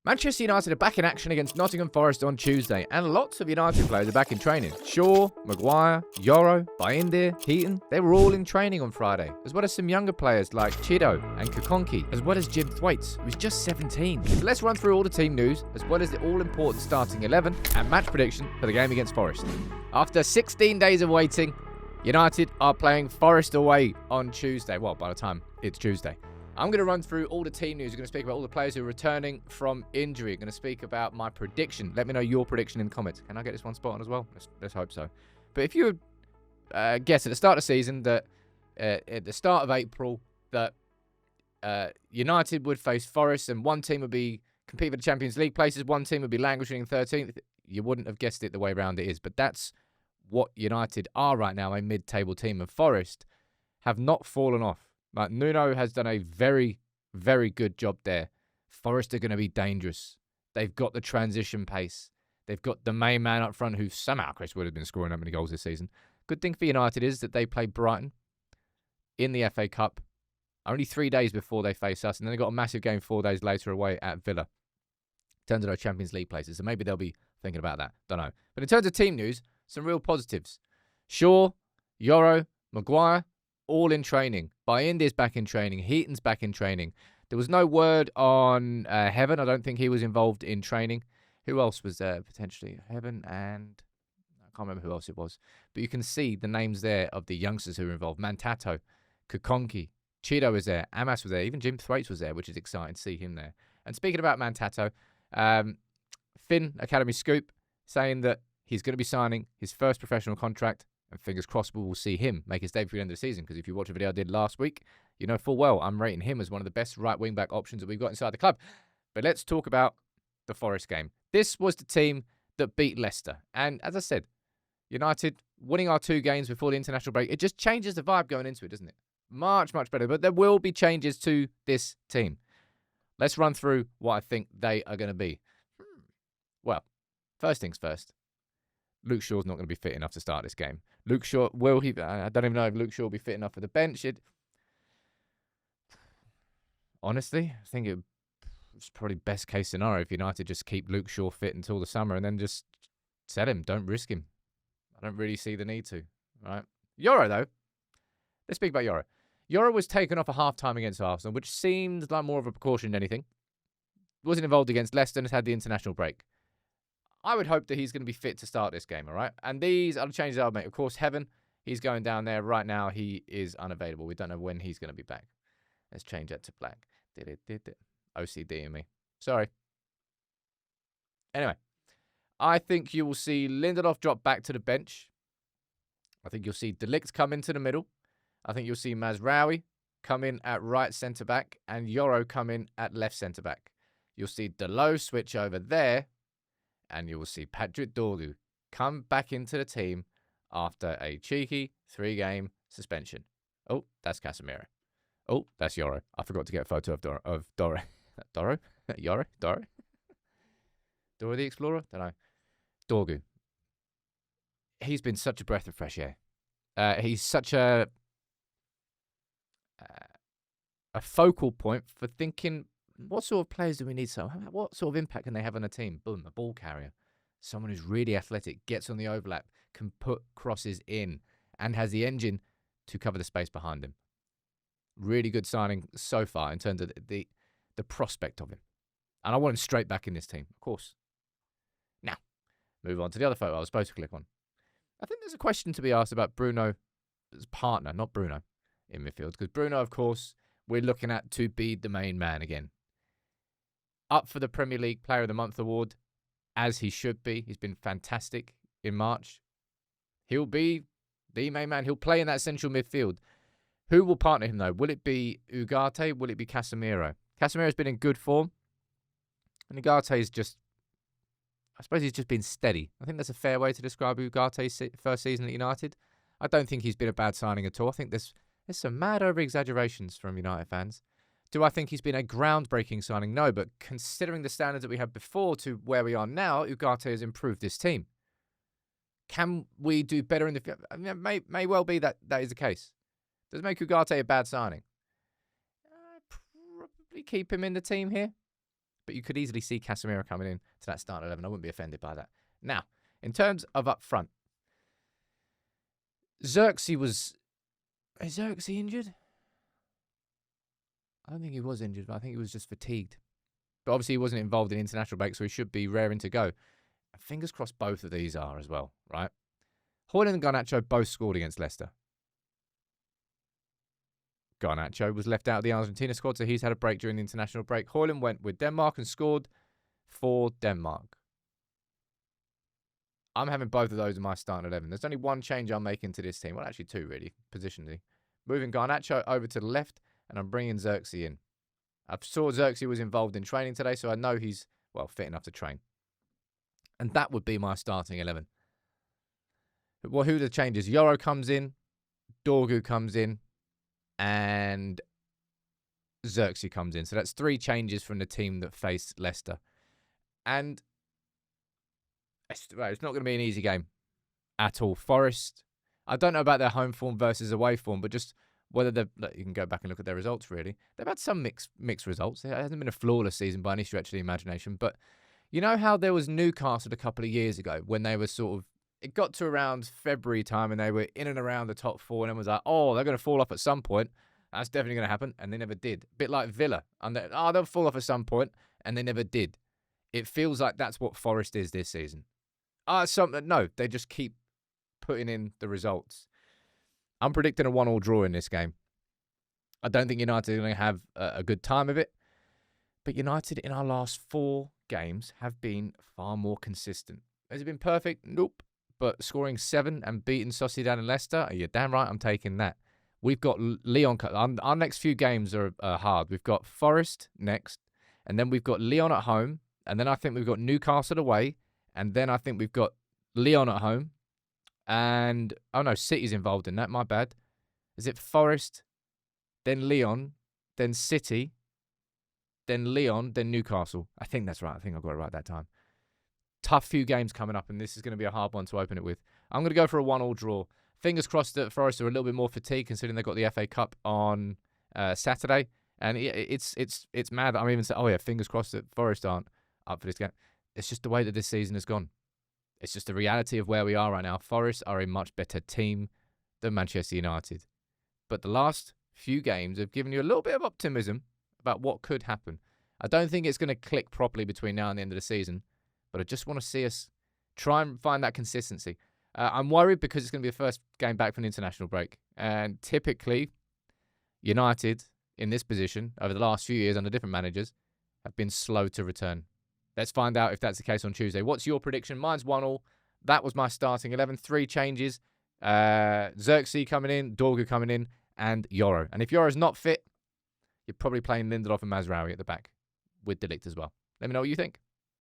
Manchester United are back in action against Nottingham Forest on Tuesday, and lots of United players are back in training. Shaw, Maguire, Yoro, Bayindr, Heaton, they were all in training on Friday, as well as some younger players like Chido and Kakonki, as well as Jim Thwaites, who's just 17. So let's run through all the team news, as well as the all-important starting 11 and match prediction for the game against Forest. After 16 days of waiting, United are playing Forest away on Tuesday. Well, by the time it's Tuesday. I'm going to run through all the team news. We're going to speak about all the players who are returning from injury. I'm going to speak about my prediction. Let me know your prediction in the comments. Can I get this one spot on as well? Let's hope so. But if you guess at the start of the season that at the start of April that United would face Forest and one team would be compete for the Champions League places, one team would be languishing in 13th, you wouldn't have guessed it the way round it is. But that's what United are right now, a mid-table team. And Forest have not fallen off. Like, Nuno has done a very, very good job there. Forest are going to be dangerous. They've got the transition pace. They've got the main man up front who somehow Chris would have been scoring that many goals this season. Good thing for United is that they play Brighton in the FA Cup only 3 days before they face us. And then they got a massive game 4 days later away at Villa. In terms of those Champions League places. So maybe they'll be thinking about that. Don't know. But in terms of team news, some real positives. Shaw, Yoro, Maguire, all in training. Bayindr's back in training. Heaton's back in training. There was no word on Heaven. I don't think he was involved in training. Who else was there potentially? Heaven and I can't remember who else it was. But you can see the names there of the youngsters who were involved. Mantato, Kakonki, Chido was there. Amas was there. Even Jim Thwaites was there, which is exciting to see him there. And speaking about Mantato, Finn, Academy Scoop, saying that he's going to be signing his first professional contract. And fingers crossed we will see him make his debut at the end of the season. Because if you watch a video I did last week, you know full well I'm rating him as one of the best right wing-back options that we've got inside the club. But let's talk about the Forest game. This was the team that beat Leicester. And as I said, United winning our 2 games before the international break, it just changes the vibe going into it, doesn't it? Much, much better. But there will be changes to this team. Let's run through what I think they are going to be. Well, first things first. Luke Shaw's not going to be fit enough to start this game. Luke Shaw, will he? I don't even know if Luke Shaw will be fit enough for the bench. Honestly, I think it's probably best case scenario if United just keep Luke Shaw fit until the summer and then just sell him. Don't risk him. I don't really see the need to. Right? Yoro, though. Let's speak about Yoro. Yoro was taken off at half-time against Arsenal, which seemed like more of a precaution than anything. Wasn't involved against Leicester and has had the international break. I would hope that he's going to be fit to start this game, all right? And these are the changes I'll make. Of course, Heaven, he's going down there. Right now, he is unavailable. We don't know when he's going to be back. Let's change that to black. Did it. OCD in me. Sorry. Anyway, I think you will see Lindelof drop back to the bench. I think you'll see De Ligt come into the middle. I think you'll see Mazraoui come in at right centre-back and Yoro come in at left centre-back. You'll see Delo switch over there. And you will see Patrick Dorgu come back into the team after a cheeky 3-game suspension. Oh, that's Casemiro. Oh, that's Yoro. I forgot to get a photo of Doro. Doro? Yoro? Doro? Doro the Explorer? Don't know. Dorgu. He's been such a breath of fresh air. He's such a focal point for thinking, what sort of players do we need? What sort of impact can they have on a team? Boom, a ball carrier. Someone who's really athletic, gets on the overlap, can put crosses in, and has the engine to cover the space behind him. Really good signing so far in terms of the prospect of him. And I want him straight back in this team, of course. Now, move on to the other photo I was supposed to click on. I think there's a question to be asked about Bruno's partner, not Bruno, in midfield. Because Bruno, of course, we're looking at to be the main man again. Up for the Premier League Player of the Month award, as he should be. He's been fantastic in March. He'll be the main man. He'll play in that central midfield. Who will partner him, though? Will it be Ugarte? Will it be Casemiro? Casemiro's been in good form. And Ugarte's just, I suppose he's just been steady. I think that's a fair way to describe Ugarte's first season at United. I don't think he's been a bad signing at all. I think there's some mad over-exaggerations from United fans. Do I think he's been a groundbreaking signing? No, but considering the standards that we had before to where we are now, Ugarte has improved this team. Can we do better in the future? I mean, may well be that is the case. Does it make Ugarte a bad signing? Probably keep him in the team here. but you could easily see Casemiro coming in to that starting 11. I wouldn't be offended by that. Now, in terms of up front, Zirkzee was... Is Zirkzee injured? I don't think he was injured, but I think he was just fatigued. But obviously he wasn't involved in international break, so he should be raring to go. Fingers crossed both of these are as well, right? Højlund and Garnacho both scored against Leicester. Garnacho was left out of the Argentina squad, so he's had a break during the international break. Højlund went with Denmark and scored for Denmark. I'm having both of those in my starting 11. There's only one change I'm making to this team. Well, actually two, really, positionally. Moving Garnacho over to the left, and I'm bringing Zirkzee in. I saw Zirkzee was involved in training today, so I know he's, well, fit enough to train. And that would be my starting 11. Well, who are the changes? Yoro comes in, Dorgu comes in, and Zirkzee comes in. So that's 3 changes from the team that faced Leicester. And it's not going to be an easy game at all. Forest, I don't know about their home form versus away form, but just whether they're... You can go back and look at their results, really. They've had some mixed results. It hasn't been a flawless season by any stretch of the imagination. But you know how there was Newcastle a couple of years ago when they were sort of... It got to around February time and they were in and around the top 4 and everyone was like, oh, they're going to fall off at some point. That's definitely going to happen. And they never did. A bit like Villa. And they'll fall off at some point, and they never did. It feels like that's what Forest is this season. No, they just keep putting in the results. I'm predicting a 1-1 draw in this game. I don't think United are going to have a good time of it. But United in our last 4 games have been far more consistent. Has it been perfect? Nope. But scoring 7 and beating Sociedad and Leicester, you're damn right I'm taking that. We've got Lyon. Our next few games are hard. We've got Forest next, and then we've got Lyon at home, and then I think we've got Newcastle away, and then I think we've got Lyon at home, and... Oh, no, City's involved in that. My bad. Is it Forest, then Lyon, then City, then Lyon, then Newcastle? I think that's right. I think I got it right that time. Tough few games coming up, and this is going to be a hard one to open it with. I'm going to go for a 1-1 draw. Fingers crossed that Forest are a little bit more fatigued, considering they've got the FA Cup on Saturday. And it's mad that I'm even saying, oh yeah, fingers crossed that Forest aren't up for this game. It's just the way that this season has gone. It's just the reality of where we are right now. Forest are a much better team than Manchester United. But the last few games have given you a little bit of optimism about what could happen. I don't think it's going to click properly between now and the end of the season. But I just want to see us try and find that consistency. I'm worried because it's going to be the first game back from the international break. And typically, United, in this position, over the last few years under different managers, have been slow to return. Let's find out if that's the case on Tuesday. What's your prediction? Mine's 1-1. That was my starting 11. 3 changes. Zirkzee coming in, Dorgu coming in, and Yoro. And if Yoro's not fit, you're probably playing Lindelof and Mazraoui at the back with De Ligt as well. Let me know what you think.